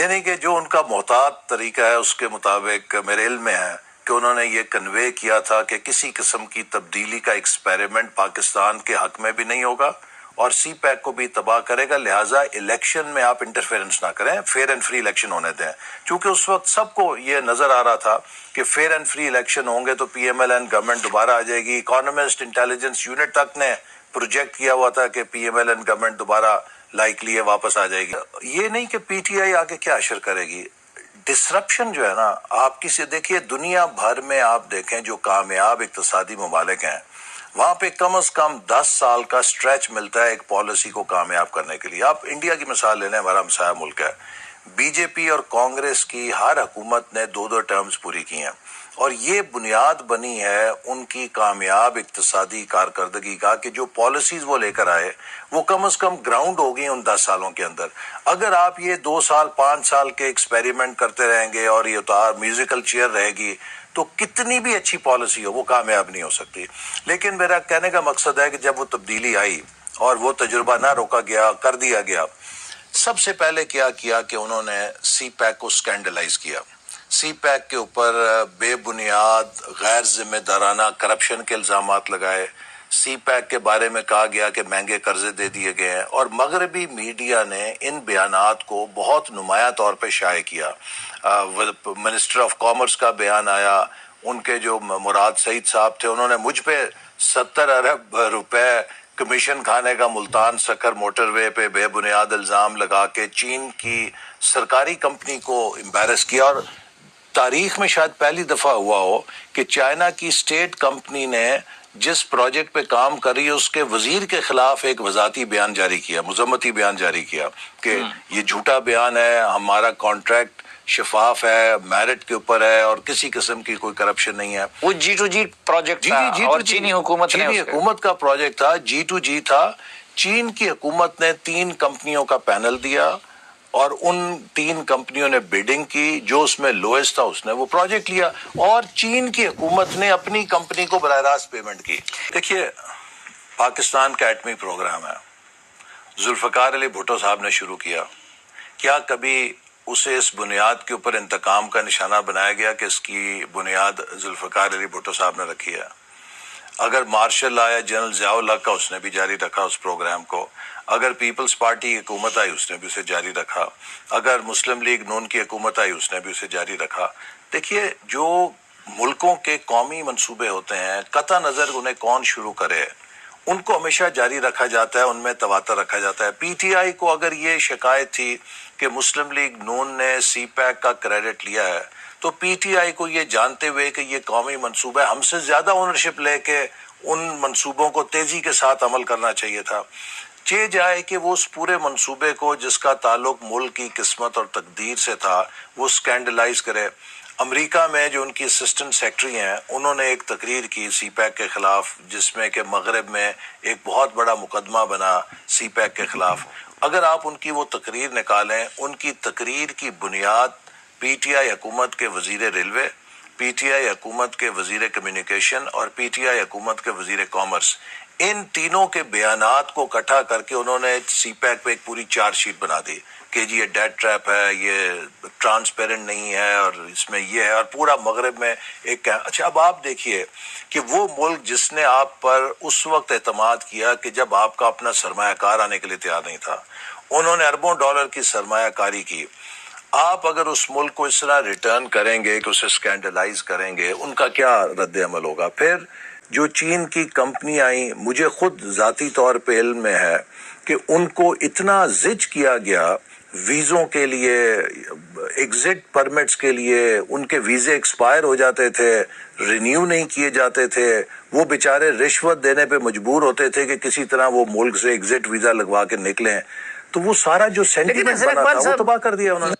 یعنی کہ جو ان کا محتاط طریقہ ہے اس کے مطابق میرے علم میں ہے کہ انہوں نے یہ کنوے کیا تھا کہ کسی قسم کی تبدیلی کا ایکسپیریمنٹ پاکستان کے حق میں بھی نہیں ہوگا اور سی پیک کو بھی تباہ کرے گا، لہٰذا الیکشن میں آپ انٹرفیئرنس نہ کریں، فیئر اینڈ فری الیکشن ہونے دیں۔ چونکہ اس وقت سب کو یہ نظر آ رہا تھا کہ فیئر اینڈ فری الیکشن ہوں گے تو P M L N government دوبارہ آ جائے گی۔ اکانومسٹ انٹیلیجنس یونٹ تک نے پروجیکٹ کیا ہوا تھا کہ P M L N government دوبارہ لائکلی ہے واپس آ جائے گی۔ یہ نہیں کہ پی ٹی آئی آگے کیا اشر کرے گی، ڈسرپشن جو ہے نا آپ کسی دیکھیے دنیا بھر میں آپ دیکھیں جو کامیاب اقتصادی ممالک ہیں وہاں پہ کم از کم 10 سال کا سٹریچ ملتا ہے ایک پالیسی کو کامیاب کرنے کے لیے۔ آپ انڈیا کی مثال لے لیں، ہمارا ہمسایہ ملک ہے، بی جے پی اور کانگریس کی ہر حکومت نے 2 ٹرمز پوری کی ہیں اور یہ بنیاد بنی ہے ان کی کامیاب اقتصادی کارکردگی کا کہ جو پالیسیز وہ لے کر آئے وہ کم از کم گراؤنڈ ہو گئی ان 10 سالوں کے اندر۔ اگر آپ یہ 2 سال 5 سال کے ایکسپیریمنٹ کرتے رہیں گے اور یہ میوزیکل چیئر رہے گی تو کتنی بھی اچھی پالیسی ہو وہ کامیاب نہیں ہو سکتی۔ لیکن میرا کہنے کا مقصد ہے کہ جب وہ تبدیلی آئی اور وہ تجربہ نہ روکا گیا، کر دیا گیا، سب سے پہلے کیا کہ انہوں نے سی پیک کو سکینڈلائز کیا۔ سی پیک کے اوپر بے بنیاد غیر ذمہ دارانہ کرپشن کے الزامات لگائے، سی پیک کے بارے میں کہا گیا کہ مہنگے قرضے دے دیے گئے ہیں اور مغربی میڈیا نے ان بیانات کو بہت نمایاں طور پہ شائع کیا۔ منسٹر آف کامرس کا بیان آیا، ان کے جو مراد سعید صاحب تھے انہوں نے مجھ پہ 70 ارب روپے کمیشن کھانے کا ملتان سکر موٹر وے پہ بے بنیاد الزام لگا کے چین کی سرکاری کمپنی کو امبیرس کیا۔ اور تاریخ میں شاید پہلی دفعہ ہوا ہو کہ چائنا کی اسٹیٹ کمپنی نے جس پروجیکٹ پہ کام کر رہی ہے اس کے وزیر کے خلاف ایک وضاحتی بیان جاری کیا، مذمتی بیان جاری کیا کہ یہ جھوٹا بیان ہے، ہمارا کانٹریکٹ شفاف ہے، میرٹ کے اوپر ہے اور کسی قسم کی کوئی کرپشن نہیں ہے۔ وہ G2G پروجیکٹ تھا اور چینی حکومت کا پروجیکٹ تھا، G2G تھا۔ چین کی حکومت نے 3 کمپنیوں کا پینل دیا اور ان 3 کمپنیوں نے بیڈنگ کی، جو اس میں لوئسٹ تھا اس نے وہ پروجیکٹ لیا اور چین کی حکومت نے اپنی کمپنی کو براہ راست پیمنٹ کی۔ دیکھیے پاکستان کا ایٹمی پروگرام ہے، ذوالفقار علی بھٹو صاحب نے شروع کیا، کیا کبھی اسے اس بنیاد کے اوپر انتقام کا نشانہ بنایا گیا کہ اس کی بنیاد ذوالفقار علی بھٹو صاحب نے رکھی ہے؟ اگر مارشل آیا جنرل ضیاء الحق کا اس نے بھی جاری رکھا اس پروگرام کو، اگر پیپلز پارٹی کی حکومت آئی اس نے بھی اسے جاری رکھا، اگر مسلم لیگ نون کی حکومت آئی اس نے بھی اسے جاری رکھا۔ دیکھیے جو ملکوں کے قومی منصوبے ہوتے ہیں قطع نظر انہیں کون شروع کرے ان کو ہمیشہ جاری رکھا جاتا ہے، ان میں تواتر رکھا جاتا ہے۔ پی ٹی آئی کو اگر یہ شکایت تھی کہ مسلم لیگ نون نے سی پیک کا کریڈٹ لیا ہے تو پی ٹی آئی کو یہ جانتے ہوئے کہ یہ قومی منصوبہ ہے ہم سے زیادہ اونرشپ لے کے ان منصوبوں کو تیزی کے ساتھ عمل کرنا چاہیے تھا۔ چاہے جائے کہ وہ اس پورے منصوبے کو جس کا تعلق ملک کی قسمت اور تقدیر سے تھا وہ سکینڈلائز کرے۔ امریکہ میں جو ان کی اسسٹنٹ سیکرٹری ہیں انہوں نے ایک تقریر کی سی پیک کے خلاف جس میں کہ مغرب میں ایک بہت بڑا مقدمہ بنا سی پیک کے خلاف۔ اگر آپ ان کی وہ تقریر نکالیں، ان کی تقریر کی بنیاد پی ٹی آئی حکومت کے وزیر ریلوے، پی ٹی آئی حکومت کے وزیر کمیونیکیشن اور پی ٹی آئی حکومت کے وزیر کامرس، ان تینوں کے بیانات کو اکٹھا کر کے انہوں نے سی پیک پہ ایک پوری چارج شیٹ بنا دی کہ جی یہ ڈیٹ ٹریپ ہے، یہ ٹرانسپیرنٹ نہیں ہے اور اس میں یہ ہے، اور پورا مغرب میں ایک اچھا اب آپ دیکھیے کہ وہ ملک جس نے آپ پر اس وقت اعتماد کیا کہ جب آپ کا اپنا سرمایہ کار آنے کے لیے تیار نہیں تھا، انہوں نے اربوں ڈالر کی سرمایہ کاری کی، آپ اگر اس ملک کو اس طرح ریٹرن کریں گے کہ اسے سکینڈلائز کریں گے ان کا کیا رد عمل ہوگا؟ پھر جو چین کی کمپنی آئیں، مجھے خود ذاتی طور پہ علم میں ہے کہ ان کو اتنا زج کیا گیا ویزوں کے لیے، ایگزٹ پرمٹس کے لیے، ان کے ویزے ایکسپائر ہو جاتے تھے، رینیو نہیں کیے جاتے تھے، وہ بیچارے رشوت دینے پہ مجبور ہوتے تھے کہ کسی طرح وہ ملک سے ایگزٹ ویزا لگوا کے نکلیں، تو وہ سارا جو سینٹیمنٹ بنا تھا وہ تباہ کر دیا انہوں نے۔